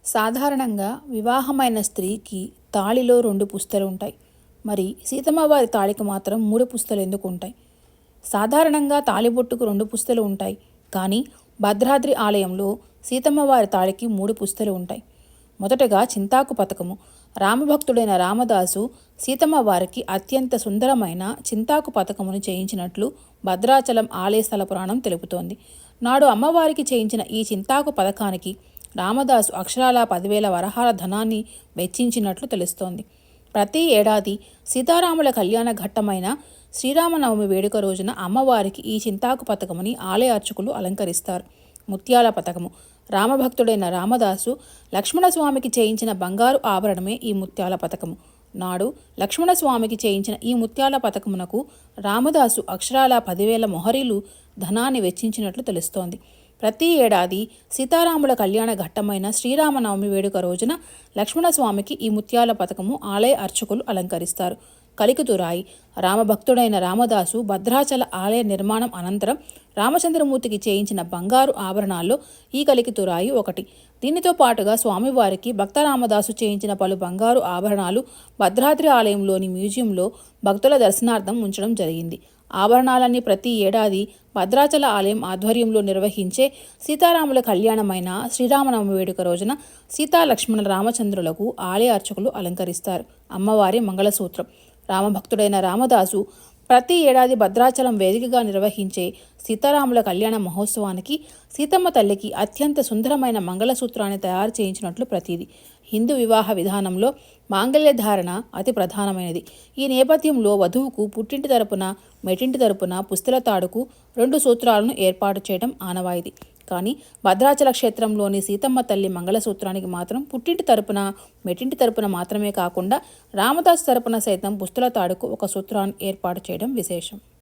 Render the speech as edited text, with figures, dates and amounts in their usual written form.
సాధారణంగా వివాహమైన స్త్రీకి తాళిలో 2 పుస్తలు ఉంటాయి. మరి సీతమ్మ వారి తాళికి మాత్రం 3 పుస్తలు ఎందుకు ఉంటాయి? సాధారణంగా తాళిబొట్టుకు 2 పుస్తలు ఉంటాయి. కానీ భద్రాద్రి ఆలయంలో సీతమ్మ వారి తాళికి 3 పుస్తలు ఉంటాయి. మొదటగా చింతాకు పథకము. రామభక్తుడైన రామదాసు సీతమ్మ వారికి అత్యంత సుందరమైన చింతాకు పథకమును చేయించినట్లు భద్రాచలం ఆలయ స్థల పురాణం తెలుపుతోంది. నాడు అమ్మవారికి చేయించిన ఈ చింతాకు పథకానికి రామదాసు అక్షరాల 10,000 వరహాల ధనాన్ని వెచ్చించినట్లు తెలుస్తోంది. ప్రతి ఏడాది సీతారాముల కళ్యాణ ఘట్టమైన శ్రీరామనవమి వేడుక రోజున అమ్మవారికి ఈ చింతాకు పథకముని ఆలయ అర్చకులు అలంకరిస్తారు. ముత్యాల పథకము. రామభక్తుడైన రామదాసు లక్ష్మణస్వామికి చేయించిన బంగారు ఆభరణమే ఈ ముత్యాల పథకము. నాడు లక్ష్మణస్వామికి చేయించిన ఈ ముత్యాల పథకమునకు రామదాసు అక్షరాల 10,000 మొహరీలు ధనాన్ని వెచ్చించినట్లు తెలుస్తోంది. ప్రతి ఏడాది సీతారాముల కళ్యాణ ఘట్టమైన శ్రీరామనవమి వేడుక రోజున లక్ష్మణస్వామికి ఈ ముత్యాల పథకము ఆలయ అర్చకులు అలంకరిస్తారు. కలికితురాయి. రామభక్తుడైన రామదాసు భద్రాచల ఆలయ నిర్మాణం అనంతరం రామచంద్రమూర్తికి చేయించిన బంగారు ఆభరణాల్లో ఈ కలికితురాయి ఒకటి. దీనితో పాటుగా స్వామివారికి భక్త రామదాసు చేయించిన పలు బంగారు ఆభరణాలు భద్రాద్రి ఆలయంలోని మ్యూజియంలో భక్తుల దర్శనార్థం ఉంచడం జరిగింది. ఆభరణాలన్నీ ప్రతి ఏడాది భద్రాచల ఆలయం ఆధ్వర్యంలో నిర్వహించే సీతారాముల కళ్యాణమైన శ్రీరామనవమి వేడుక రోజున సీతాలక్ష్మణ రామచంద్రులకు ఆలయ అర్చకులు అలంకరిస్తారు. అమ్మవారి మంగళసూత్రం. రామభక్తుడైన రామదాసు ప్రతి ఏడాది భద్రాచలం వేదికగా నిర్వహించే సీతారాముల కళ్యాణ మహోత్సవానికి సీతమ్మ తల్లికి అత్యంత సుందరమైన మంగళసూత్రాన్ని తయారు చేయించినట్లు ప్రతీది. హిందూ వివాహ విధానంలో మాంగళ్య ధారణ అతి ప్రధానమైనది. ఈ నేపథ్యంలో వధువుకు పుట్టింటి తరపున మెటింటి తరపున పుస్తల తాడుకు 2 సూత్రాలను ఏర్పాటు చేయడం ఆనవాయితీ. కానీ భద్రాచల క్షేత్రంలోని సీతమ్మ తల్లి మంగళసూత్రానికి మాత్రం పుట్టింటి తరపున మెటింటి తరపున మాత్రమే కాకుండా రామదాసు తరపున సైతం పుస్తల తాడుకు 1 సూత్రాన్ని ఏర్పాటు చేయడం విశేషం.